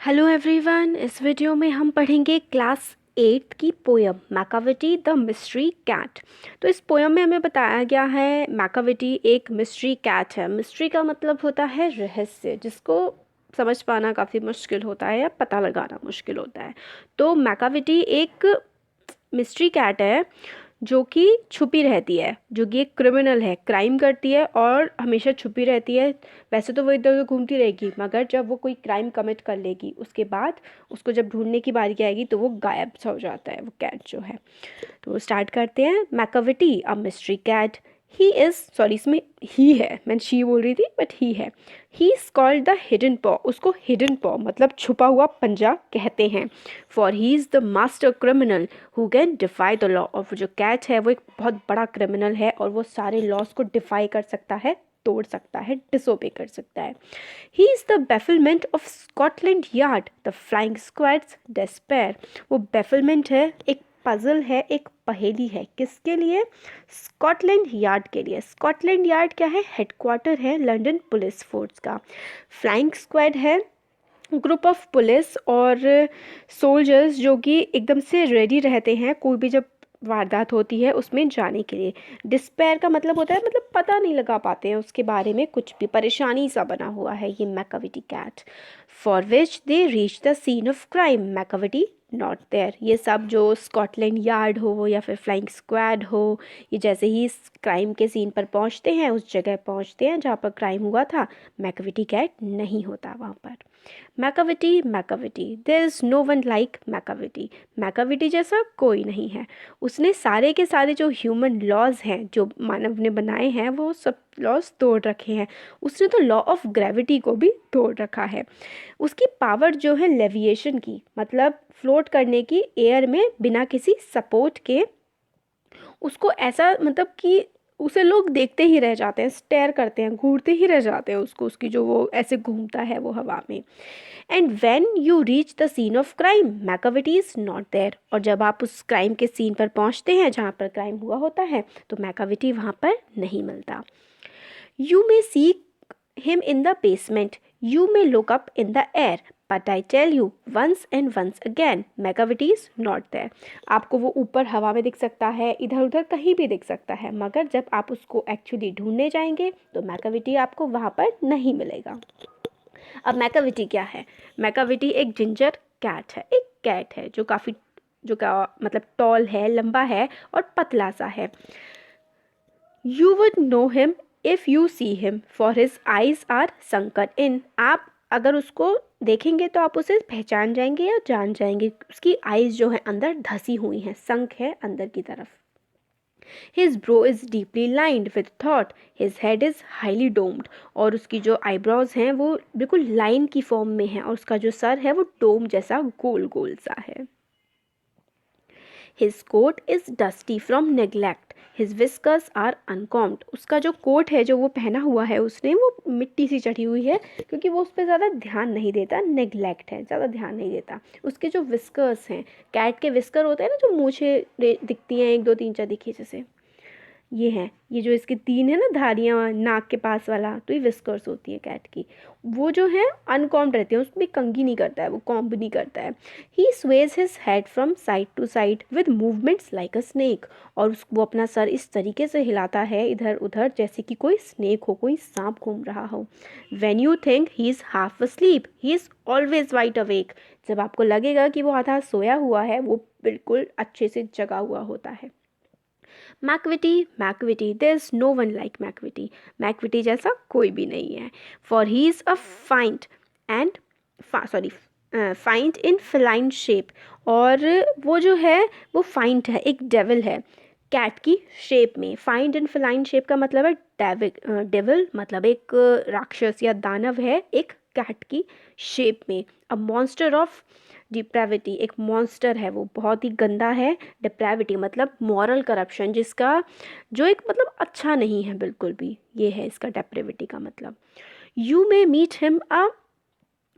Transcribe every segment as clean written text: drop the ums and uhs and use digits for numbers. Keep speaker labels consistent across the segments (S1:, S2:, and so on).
S1: Hello everyone, इस video में हम पढ़ेंगे क्लास 8 की poem Macavity the mystery cat. तो इस पोयम में हमें बताया गया है मैकाविटी एक मिस्ट्री कैट है। मिस्ट्री का मतलब होता है रहस्य, जिसको समझ पाना काफ़ी मुश्किल होता है या पता लगाना मुश्किल होता है। तो मैकाविटी एक मिस्ट्री कैट है जो कि छुपी रहती है, जो कि एक क्रिमिनल है, क्राइम करती है और हमेशा छुपी रहती है। वैसे तो वो इधर उधर घूमती रहेगी, मगर जब वो कोई क्राइम कमिट कर लेगी उसके बाद उसको जब ढूंढने की बारी आएगी तो वो गायब सा हो जाता है वो कैट जो है। तो स्टार्ट करते हैं। Macavity a mystery cat, he is sorry, इसमें ही है, मैं शी बोल रही थी बट ही है। He is called the hidden पॉ, उसको हिडन पॉ मतलब छुपा हुआ पंजा कहते हैं। For he is the master criminal who can defy the law, और वो जो कैट है वो एक बहुत बड़ा क्रिमिनल है और वो सारे लॉज को डिफाई कर सकता है, तोड़ सकता है, डिसोबे कर सकता है। He is the bafflement of Scotland Yard, the flying squad's despair. वो बेफिलमेंट है, एक पजल है, एक पहेली है। किसके लिए? स्कॉटलैंड यार्ड के लिए। स्कॉटलैंड यार्ड क्या है? हेडक्वार्टर है लंदन पुलिस फोर्स का। फ्लाइंग स्क्वाड है ग्रुप ऑफ पुलिस और सोल्जर्स जो कि एकदम से रेडी रहते हैं कोई भी जब वारदात होती है उसमें जाने के लिए। डिस्पेयर का मतलब होता है मतलब पता नहीं लगा पाते हैं उसके बारे में कुछ भी, परेशानी सा बना हुआ है ये Macavity cat. For which they reach the scene of crime, Macavity not there. ये सब जो स्कॉटलैंड यार्ड हो या फिर फ्लाइंग स्क्वाड हो, ये जैसे ही इस क्राइम के सीन पर पहुंचते हैं, उस जगह पहुंचते हैं जहाँ पर क्राइम हुआ था, मैकाविटी कैट नहीं होता वहाँ पर। Macavity Macavity, there is no one like Macavity. Macavity जैसा कोई नहीं है। उसने सारे के सारे जो ह्यूमन लॉज हैं जो मानव ने बनाए हैं वो सब लॉज तोड़ रखे हैं। उसने तो लॉ ऑफ ग्रेविटी को भी तोड़ रखा है। उसकी पावर जो है लेविएशन की, मतलब फ्लोट करने की एयर में बिना किसी सपोर्ट के, उसको ऐसा मतलब कि उसे लोग देखते ही रह जाते हैं, स्टेयर करते हैं, घूरते ही रह जाते हैं उसको, उसकी जो वो ऐसे घूमता है वो हवा में। And when you reach the scene of crime, Macavity is not there. और जब आप उस क्राइम के सीन पर पहुंचते हैं जहाँ पर क्राइम हुआ होता है तो मैकाविटी वहाँ पर नहीं मिलता। You may seek him in the basement. You may look up in the air. But I tell you once and once again, Macavity is not there. आपको वो ऊपर हवा में दिख सकता है, इधर उधर कहीं भी दिख सकता है, मगर जब आप उसको एक्चुअली ढूंढने जाएंगे तो मैकाविटी आपको वहाँ पर नहीं मिलेगा। अब मैकाविटी क्या है? मैकाविटी एक जिंजर कैट है, एक कैट है जो काफ़ी जो का मतलब टॉल है, लंबा है और पतला सा है। You would know him if you see him, for his eyes are sunken in. आप अगर उसको देखेंगे तो आप उसे पहचान जाएंगे या जान जाएंगे। उसकी आइज़ जो है अंदर धसी हुई हैं, संक है अंदर की तरफ। His brow is deeply lined with thought. His head is highly domed. और उसकी जो आईब्रोज हैं वो बिल्कुल लाइन की फॉर्म में है और उसका जो सर है वो डोम जैसा गोल गोल सा है। His coat is dusty from neglect. His whiskers are uncombed. उसका जो कोट है जो वो पहना हुआ है उसने, वो मिट्टी सी चढ़ी हुई है क्योंकि वो उस पर ज़्यादा ध्यान नहीं देता, नेग्लेक्ट है, ज़्यादा ध्यान नहीं देता। उसके जो विस्कर्स हैं, कैट के विस्कर होते हैं ना, जो मूछें दिखती हैं, एक दो तीन चार दिखी जैसे, ये हैं, ये जो इसके तीन है ना धारियाँ नाक के पास वाला, तो ये विस्कर्स होती है कैट की। वो जो है अनकॉम्ड रहते हैं, उसमें कंघी नहीं करता है, वो कॉम्ब नहीं करता है। He sways his head from side to side with movements like a snake. और वो अपना सर इस तरीके से हिलाता है इधर उधर जैसे कि कोई स्नेक हो, कोई सांप घूम रहा हो। When you think he is half asleep, he is always wide awake. जब आपको लगेगा कि वो आधा सोया हुआ है, वो बिल्कुल अच्छे से जगा हुआ होता है। Macavity Macavity, there is no one like Macavity. Macavity जैसा कोई भी नहीं है। For he is a fiend and fiend in feline shape. और वो जो है वो फाइंड है, एक डेविल है कैट की शेप में। फाइंड इन फेलाइन शेप का मतलब है डेविल मतलब एक राक्षस या दानव है एक कैट की शेप में। अ मॉन्स्टर ऑफ डिप्रेविटी, एक मॉन्स्टर है, वो बहुत ही गंदा है। डिप्रेविटी मतलब मॉरल करप्शन, जिसका जो एक मतलब अच्छा नहीं है बिल्कुल भी, ये है इसका डिप्रेविटी का मतलब। You may meet him a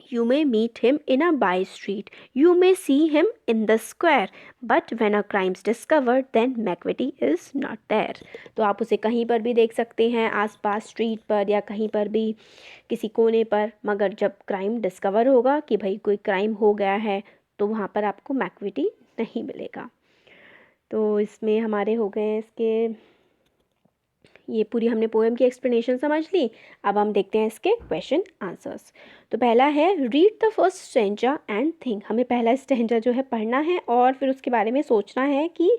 S1: You may meet him in a by street. You may see him in the square. But when a crime's discovered, then McVitie is not there. तो आप उसे कहीं पर भी देख सकते हैं, आसपास स्ट्रीट पर या कहीं पर भी किसी कोने पर, मगर जब क्राइम डिस्कवर होगा कि भाई कोई क्राइम हो गया है तो वहाँ पर आपको मैकविटी नहीं मिलेगा। तो इसमें हमारे हो गए इसके, ये पूरी हमने पोएम की एक्सप्लेनेशन समझ ली। अब हम देखते हैं इसके क्वेश्चन आंसर्स। तो पहला है read the first stanza and think. हमें पहला स्टेंजा जो है पढ़ना है और फिर उसके बारे में सोचना है कि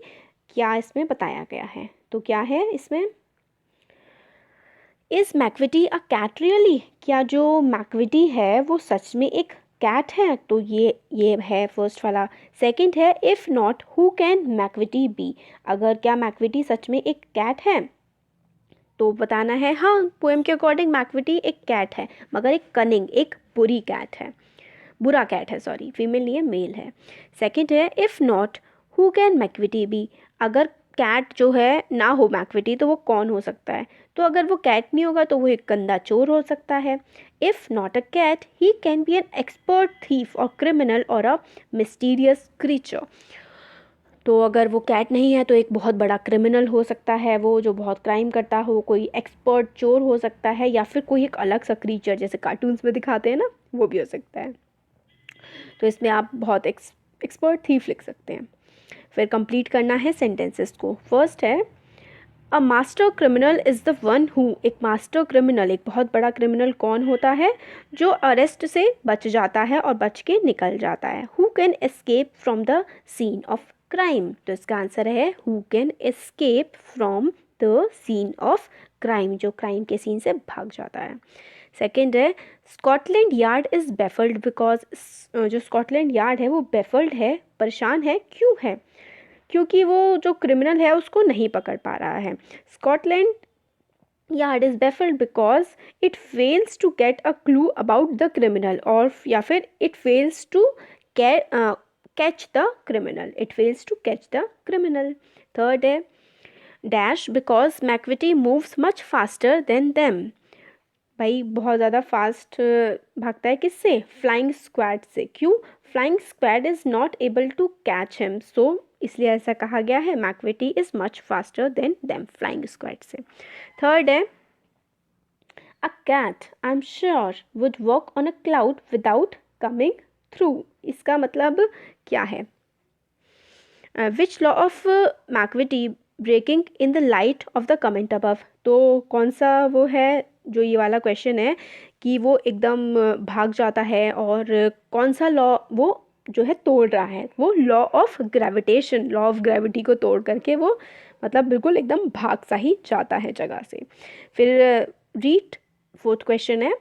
S1: क्या इसमें बताया गया है। तो क्या है इसमें, is Macavity a cat really, क्या जो मैकविटी है वो सच में एक कैट है। तो ये है फर्स्ट वाला। सेकंड है if not who can Macavity be, अगर क्या मैकविटी सच में एक कैट है तो बताना है हाँ पोएम के अकॉर्डिंग मैकविटी एक कैट है, मगर एक कनिंग, एक बुरी कैट है, बुरा कैट है, सॉरी फीमेल नहीं है मेल है। सेकंड है if not who can Macavity be, अगर कैट जो है ना हो मैकविटी तो वो कौन हो सकता है। तो अगर वो कैट नहीं होगा तो वो एक गंदा चोर हो सकता है। If not a cat he can be an expert thief और क्रिमिनल और अ मिस्टीरियस क्रीचर, तो अगर वो कैट नहीं है तो एक बहुत बड़ा क्रिमिनल हो सकता है, वो जो बहुत क्राइम करता हो, कोई एक्सपर्ट चोर हो सकता है, या फिर कोई एक अलग सा क्रीचर जैसे कार्टून्स में दिखाते हैं ना, वो भी हो सकता है। तो इसमें आप बहुत एक्सपर्ट थीफ लिख सकते हैं। फिर कंप्लीट करना है सेंटेंसेस को। फर्स्ट है a master criminal is the one who, एक मास्टर क्रिमिनल, एक बहुत बड़ा क्रिमिनल कौन होता है, जो अरेस्ट से बच जाता है और बच के निकल जाता है। Who can escape from the scene of crime, तो इसका आंसर है who can escape from the scene of crime, जो क्राइम के सीन से भाग जाता है। सेकेंड है Scotland Yard is baffled because, जो स्कॉटलैंड यार्ड है वो बेफल्ड है, परेशान है, क्यों है, क्योंकि वो जो क्रिमिनल है उसको नहीं पकड़ पा रहा है। Scotland Yard is baffled because it fails to get a clue about the criminal, और या फिर it fails to catch the criminal, it fails to catch the criminal. Third है dash because Macavity moves much faster than them, भाई बहुत ज़्यादा fast भागता है किससे, फ्लाइंग स्क्वाड से, क्यों, flying squad is not able to catch him, so इसलिए ऐसा कहा गया है, Macavity is much faster than them, flying squad से। थर्ड है a cat I am sure would walk on a cloud without coming through, इसका मतलब क्या है, which law of Macavity breaking in the light of the comment above, तो कौन सा वो है, जो ये वाला क्वेश्चन है कि वो एकदम भाग जाता है और कौन सा लॉ वो जो है तोड़ रहा है, वो law of gravitation, law of gravity को तोड़ करके वो मतलब बिल्कुल एकदम भाग सा ही जाता है जगह से। फिर रीड, फोर्थ क्वेश्चन है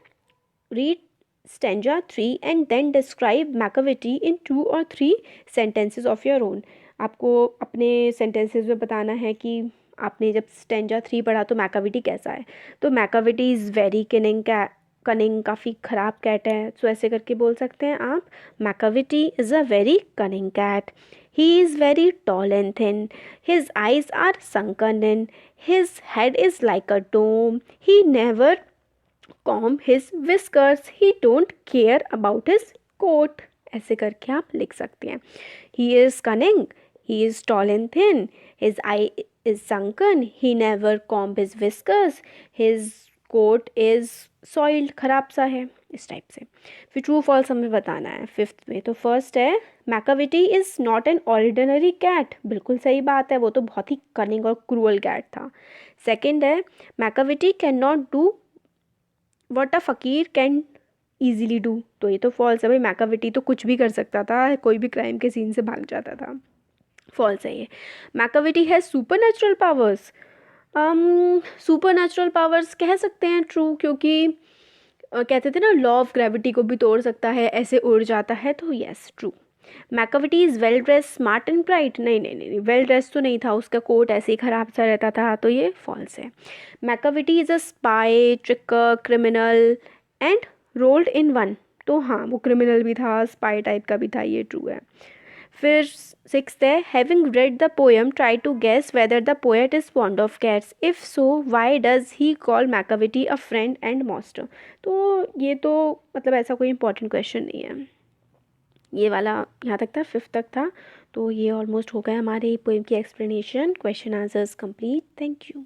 S1: read stanza 3 and then describe Macavity in 2 और 3 सेंटेंसेस ऑफ योर ओन, आपको अपने सेंटेंसेस में बताना है कि आपने जब स्टेंजा 3 पढ़ा तो मैकाविटी कैसा है। तो मैकाविटी इज़ वेरी कनिंग, काफ़ी ख़राब कैट है, सो ऐसे करके बोल सकते हैं आप, Macavity is a very cunning cat, he is very tall and thin, his eyes are sunken in, his head is like a dome, he never comb his whiskers, he don't care about his coat, ऐसे करके आप लिख सकते हैं। He is cunning, he is tall and thin, his eye is sunken, he never comb his whiskers, his coat is soiled, खराब सा है, इस टाइप से। फिर ट्रू फॉल्स हमें बताना है फिफ्थ में। तो फर्स्ट है Macavity is not an ordinary cat, बिल्कुल सही बात है, वो तो बहुत ही कनिंग और क्रूअल कैट था। सेकेंड है Macavity can not do what a फ़कीर कैन ईजीली डू, तो ये तो फॉल्स है भाई, मैकाविटी तो कुछ भी कर सकता था, कोई भी क्राइम के सीन से भाग जाता था, फॉल्स है ये। मैकाविटी है super natural powers, super natural powers कह सकते हैं ट्रू, क्योंकि कहते थे ना लॉ ऑफ ग्रेविटी को भी तोड़ सकता है, ऐसे उड़ जाता है, तो yes true. Macavity is well dress smart and bright, नहीं, वेल ड्रेस तो नहीं था, उसका कोट ऐसे ही ख़राब सा रहता था, तो ये फॉल्स है। Macavity is a spy, tricker, criminal and rolled in one, तो हाँ वो क्रिमिनल भी था, स्पाई टाइप का भी था, ये ट्रू है। फिर सिक्स्थ है, having read the poem try to guess whether the poet is fond of cats, if so why does he call Macavity a friend and master. तो ये तो मतलब ऐसा कोई इंपॉर्टेंट क्वेश्चन नहीं है। ये वाला यहाँ तक था, फिफ्थ तक था। तो ये ऑलमोस्ट हो गया हमारे पोएम की explanation. Question answers complete. Thank you.